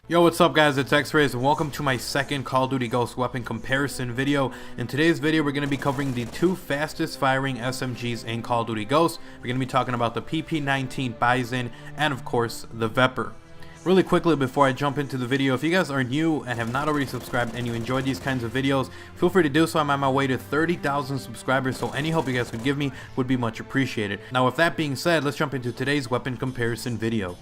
Yo, what's up guys, it's X-Rays and welcome to my second Call of Duty Ghost weapon comparison video. In today's video we're going to be covering the two fastest firing SMGs in Call of Duty Ghost. We're going to be talking about the PP19 Bizon and of course the Vepr. Really quickly before I jump into the video, if you guys are new and have not already subscribed and you enjoy these kinds of videos, feel free to do so. I'm on my way to 30,000 subscribers, so any help you guys could give me would be much appreciated. Now with that being said, let's jump into today's weapon comparison video.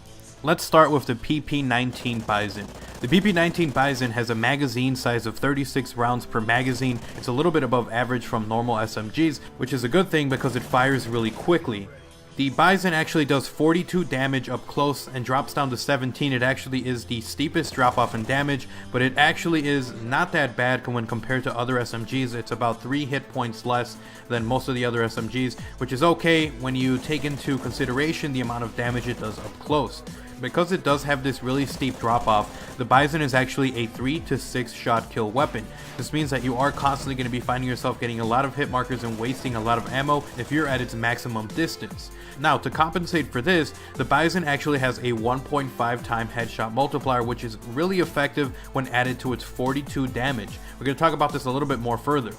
Let's start with the PP19 Bizon. The PP19 Bizon has a magazine size of 36 rounds per magazine. It's a little bit above average from normal SMGs, which is a good thing because it fires really quickly. The Bizon actually does 42 damage up close and drops down to 17. It actually is the steepest drop off in damage, but it actually is not that bad when compared to other SMGs. It's about 3 hit points less than most of the other SMGs, which is okay when you take into consideration the amount of damage it does up close. Because it does have this really steep drop off, the Bizon is actually a 3 to 6 shot kill weapon. This means that you are constantly going to be finding yourself getting a lot of hit markers and wasting a lot of ammo if you're at its maximum distance. Now, to compensate for this, the Bizon actually has a 1.5 time headshot multiplier, which is really effective when added to its 42 damage. We're going to talk about this a little bit more further.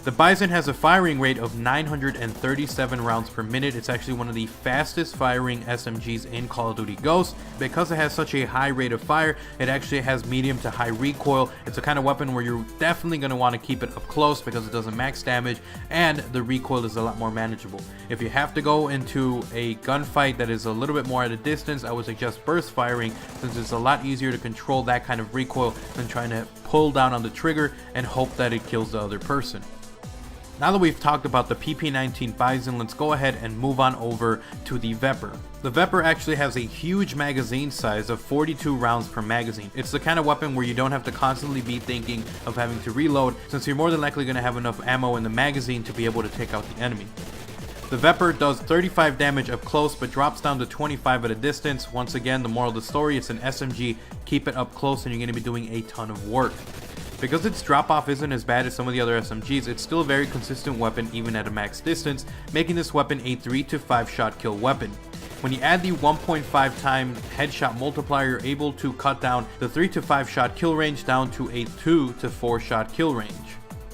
The Bizon has a firing rate of 937 rounds per minute. It's actually one of the fastest firing SMGs in Call of Duty Ghost. Because it has such a high rate of fire, it actually has medium to high recoil. It's a kind of weapon where you're definitely going to want to keep it up close because it doesn't max damage and the recoil is a lot more manageable. If you have to go into a gunfight that is a little bit more at a distance, I would suggest burst firing, since it's a lot easier to control that kind of recoil than trying to pull down on the trigger and hope that it kills the other person. Now that we've talked about the PP19 Bizon, let's go ahead and move on over to the Vepr. The Vepr actually has a huge magazine size of 42 rounds per magazine. It's the kind of weapon where you don't have to constantly be thinking of having to reload, since you're more than likely going to have enough ammo in the magazine to be able to take out the enemy. The Vepr does 35 damage up close but drops down to 25 at a distance. Once again, the moral of the story, it's an SMG, keep it up close and you're going to be doing a ton of work. Because its drop off isn't as bad as some of the other SMGs, it's still a very consistent weapon even at a max distance, making this weapon a 3 to 5 shot kill weapon. When you add the 1.5 time headshot multiplier, you're able to cut down the 3 to 5 shot kill range down to a 2 to 4 shot kill range.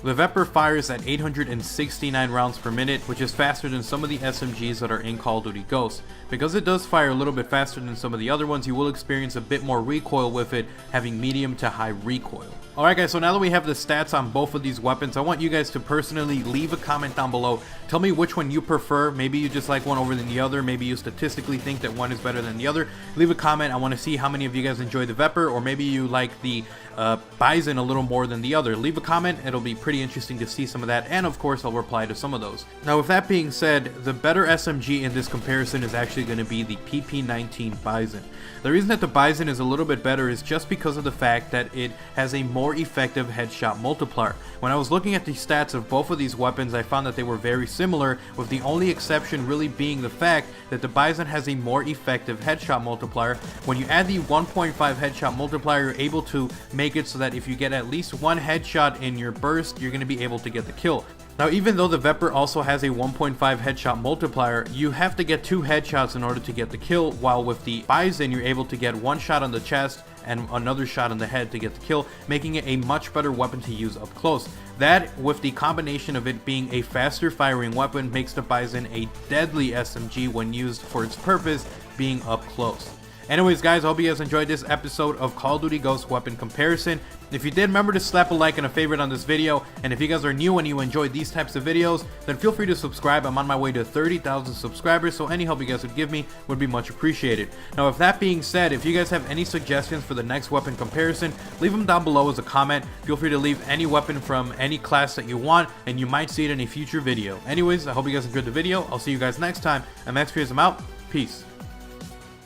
The Vepr fires at 869 rounds per minute, which is faster than some of the SMGs that are in Call of Duty Ghost. Because it does fire a little bit faster than some of the other ones, you will experience a bit more recoil with it, having medium to high recoil. Alright guys, so now that we have the stats on both of these weapons, I want you guys to personally leave a comment down below. Tell me which one you prefer. Maybe you just like one over than the other. Maybe you statistically think that one is better than the other. Leave a comment. I want to see how many of you guys enjoy the Vepr, or maybe you like the Bizon a little more than the other. Leave a comment. It'll be pretty interesting to see some of that, and of course I'll reply to some of those. Now with that being said, the better SMG in this comparison is actually going to be the PP19 Bizon. The reason that the Bizon is a little bit better is just because of the fact that it has a more effective headshot multiplier. When I was looking at the stats of both of these weapons, I found that they were very similar, with the only exception really being the fact that the Bizon has a more effective headshot multiplier. When you add the 1.5 headshot multiplier, you're able to make it so that if you get at least one headshot in your burst, you're going to be able to get the kill. Now, even though the Vepr also has a 1.5 headshot multiplier, you have to get 2 headshots in order to get the kill, while with the Bizon you're able to get 1 shot on the chest and another shot on the head to get the kill, making it a much better weapon to use up close. That, with the combination of it being a faster firing weapon, makes the Bizon a deadly SMG when used for its purpose, being up close. Anyways guys, I hope you guys enjoyed this episode of Call of Duty Ghost weapon comparison. If you did, remember to slap a like and a favorite on this video, and if you guys are new and you enjoy these types of videos, then feel free to subscribe. I'm on my way to 30,000 subscribers, so any help you guys would give me would be much appreciated. Now with that being said, if you guys have any suggestions for the next weapon comparison, leave them down below as a comment. Feel free to leave any weapon from any class that you want, and you might see it in a future video. Anyways, I hope you guys enjoyed the video. I'll see you guys next time. I'm X-Rays, I'm out. Peace.